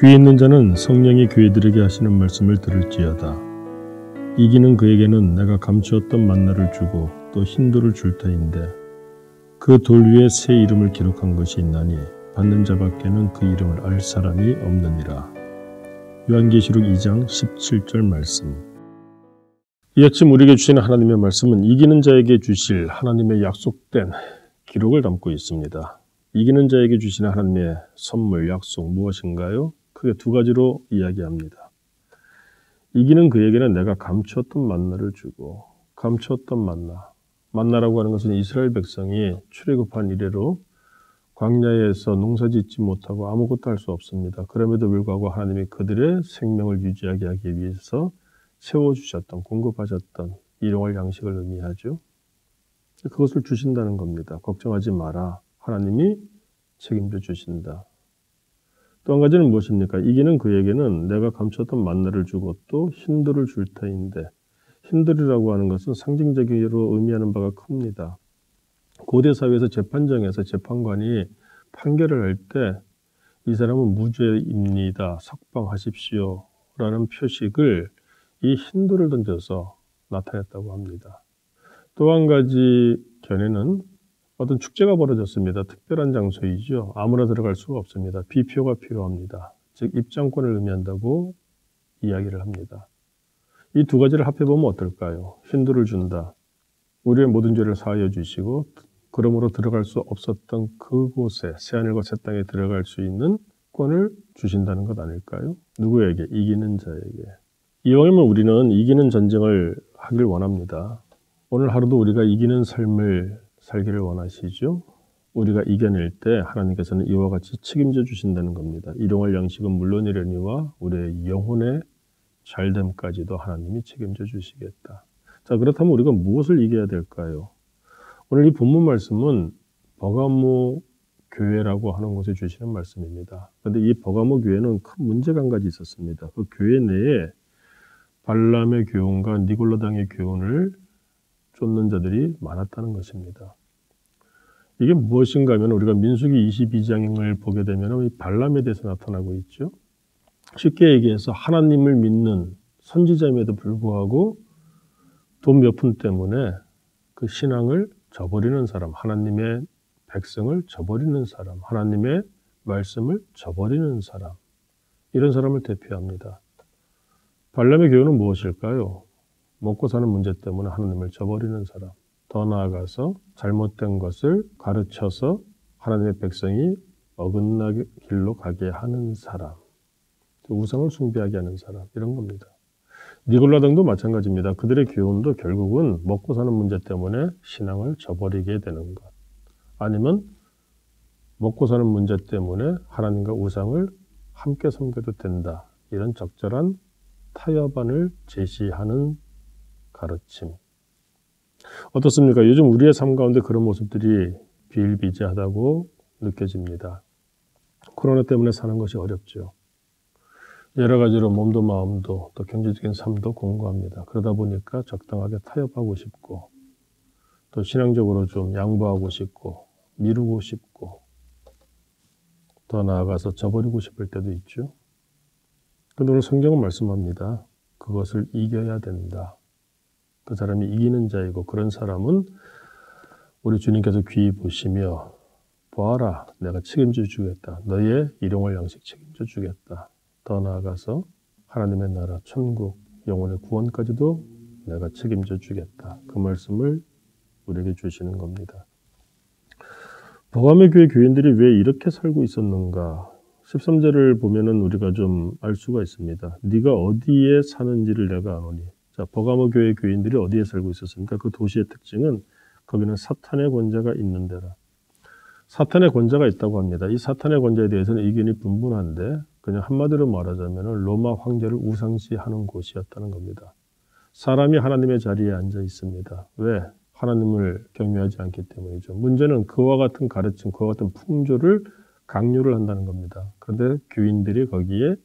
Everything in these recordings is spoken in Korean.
귀에 있는 자는 성령이 교회들에게 하시는 말씀을 들을지어다. 이기는 그에게는 내가 감추었던 만나를 주고 또 흰돌을 줄 터인데 그 돌 위에 새 이름을 기록한 것이 있나니 받는 자밖에는 그 이름을 알 사람이 없느니라. 요한계시록 2장 17절 말씀. 이 아침 우리에게 주시는 하나님의 말씀은 이기는 자에게 주실 하나님의 약속된 기록을 담고 있습니다. 이기는 자에게 주시는 하나님의 선물, 약속 무엇인가요? 크게 두 가지로 이야기합니다. 이기는 그에게는 내가 감추었던 만나를 주고, 감추었던 만나라고 하는 것은 이스라엘 백성이 출애굽한 이래로 광야에서 농사짓지 못하고 아무것도 할 수 없습니다. 그럼에도 불구하고 하나님이 그들의 생명을 유지하게 하기 위해서 세워주셨던, 공급하셨던 일용할 양식을 의미하죠. 그것을 주신다는 겁니다. 걱정하지 마라. 하나님이 책임져 주신다. 또 한 가지는 무엇입니까? 이기는 그에게는 내가 감췄던 만나를 주고 또 흰돌을 줄 터인데, 흰돌이라고 하는 것은 상징적으로 의미하는 바가 큽니다. 고대 사회에서 재판정에서 재판관이 판결을 할 때 이 사람은 무죄입니다. 석방하십시오. 라는 표식을 이 흰돌을 던져서 나타냈다고 합니다. 또 한 가지 견해는 어떤 축제가 벌어졌습니다. 특별한 장소이죠. 아무나 들어갈 수가 없습니다. 비표가 필요합니다. 즉 입장권을 의미한다고 이야기를 합니다. 이 두 가지를 합해보면 어떨까요? 흰돌을 준다. 우리의 모든 죄를 사하여 주시고 그러므로 들어갈 수 없었던 그곳에 새하늘과 새 땅에 들어갈 수 있는 권을 주신다는 것 아닐까요? 누구에게? 이기는 자에게. 이왕이면 우리는 이기는 전쟁을 하길 원합니다. 오늘 하루도 우리가 이기는 삶을 살기를 원하시죠? 우리가 이겨낼 때 하나님께서는 이와 같이 책임져 주신다는 겁니다. 일용할 양식은 물론이려니와 우리의 영혼의 잘됨까지도 하나님이 책임져 주시겠다. 자, 그렇다면 우리가 무엇을 이겨야 될까요? 오늘 이 본문 말씀은 버가모 교회라고 하는 곳에 주시는 말씀입니다. 그런데 이 버가모 교회는 큰 문제가 한 가지 있었습니다. 그 교회 내에 발람의 교훈과 니골라당의 교훈을 쫓는 자들이 많았다는 것입니다. 이게 무엇인가 하면 우리가 민수기 22장을 보게 되면 이 발람에 대해서 나타나고 있죠. 쉽게 얘기해서 하나님을 믿는 선지자임에도 불구하고 돈 몇 푼 때문에 그 신앙을 저버리는 사람, 하나님의 백성을 저버리는 사람, 하나님의 말씀을 저버리는 사람, 이런 사람을 대표합니다. 발람의 교훈은 무엇일까요? 먹고 사는 문제 때문에 하나님을 저버리는 사람, 더 나아가서 잘못된 것을 가르쳐서 하나님의 백성이 어긋나게 길로 가게 하는 사람, 우상을 숭배하게 하는 사람, 이런 겁니다. 니골라당도 마찬가지입니다. 그들의 교훈도 결국은 먹고 사는 문제 때문에 신앙을 저버리게 되는 것, 아니면 먹고 사는 문제 때문에 하나님과 우상을 함께 섬겨도 된다, 이런 적절한 타협안을 제시하는 가르침. 어떻습니까? 요즘 우리의 삶 가운데 그런 모습들이 비일비재하다고 느껴집니다. 코로나 때문에 사는 것이 어렵죠. 여러 가지로 몸도 마음도 또 경제적인 삶도 공고합니다. 그러다 보니까 적당하게 타협하고 싶고 또 신앙적으로 좀 양보하고 싶고 미루고 싶고 더 나아가서 저버리고 싶을 때도 있죠. 그런데 오늘 성경은 말씀합니다. 그것을 이겨야 된다. 그 사람이 이기는 자이고 그런 사람은 우리 주님께서 귀히 보시며 보아라, 내가 책임져 주겠다. 너의 일용할 양식 책임져 주겠다. 더 나아가서 하나님의 나라, 천국, 영혼의 구원까지도 내가 책임져 주겠다. 그 말씀을 우리에게 주시는 겁니다. 버가모 교회 교인들이 왜 이렇게 살고 있었는가? 13절을 보면은 우리가 좀 알 수가 있습니다. 네가 어디에 사는지를 내가 아노니. 자, 버가모 교회 교인들이 어디에 살고 있었습니까? 그 도시의 특징은 거기는 사탄의 권자가 있는 데라. 사탄의 권자가 있다고 합니다. 이 사탄의 권자에 대해서는 의견이 분분한데 그냥 한마디로 말하자면 로마 황제를 우상시하는 곳이었다는 겁니다. 사람이 하나님의 자리에 앉아 있습니다. 왜? 하나님을 경외하지 않기 때문이죠. 문제는 그와 같은 가르침, 그와 같은 풍조를 강요를 한다는 겁니다. 그런데 교인들이 거기에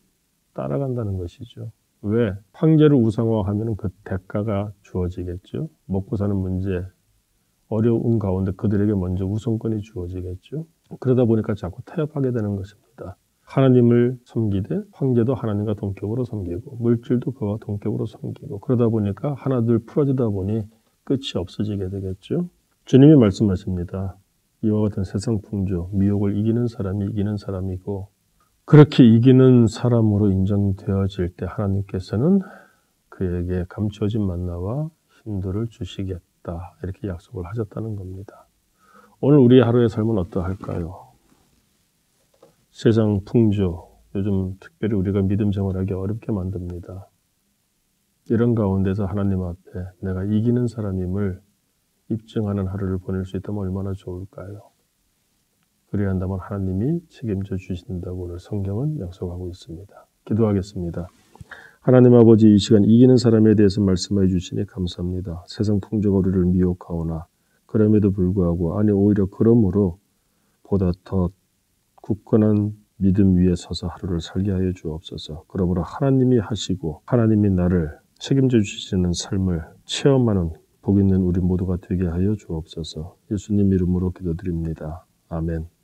따라간다는 것이죠. 왜? 황제를 우상화하면 그 대가가 주어지겠죠. 먹고 사는 문제, 어려운 가운데 그들에게 먼저 우선권이 주어지겠죠. 그러다 보니까 자꾸 타협하게 되는 것입니다. 하나님을 섬기되 황제도 하나님과 동격으로 섬기고 물질도 그와 동격으로 섬기고 그러다 보니까 하나둘 풀어지다 보니 끝이 없어지게 되겠죠. 주님이 말씀하십니다. 이와 같은 세상 풍조, 미혹을 이기는 사람이 이기는 사람이고 그렇게 이기는 사람으로 인정되어질 때 하나님께서는 그에게 감추어진 만나와 힘들을 주시겠다 이렇게 약속을 하셨다는 겁니다. 오늘 우리 하루의 삶은 어떠할까요? 세상 풍조, 요즘 특별히 우리가 믿음 생활하기 어렵게 만듭니다. 이런 가운데서 하나님 앞에 내가 이기는 사람임을 입증하는 하루를 보낼 수 있다면 얼마나 좋을까요? 그래야 한다면 하나님이 책임져 주신다고 오늘 성경은 약속하고 있습니다. 기도하겠습니다. 하나님 아버지, 이 시간 이기는 사람에 대해서 말씀해 주시니 감사합니다. 세상 풍조가 우리를 미혹하오나 그럼에도 불구하고 아니 오히려 그러므로 보다 더 굳건한 믿음 위에 서서 하루를 살게 하여 주옵소서. 그러므로 하나님이 하시고 하나님이 나를 책임져 주시는 삶을 체험하는 복 있는 우리 모두가 되게 하여 주옵소서. 예수님 이름으로 기도드립니다. 아멘.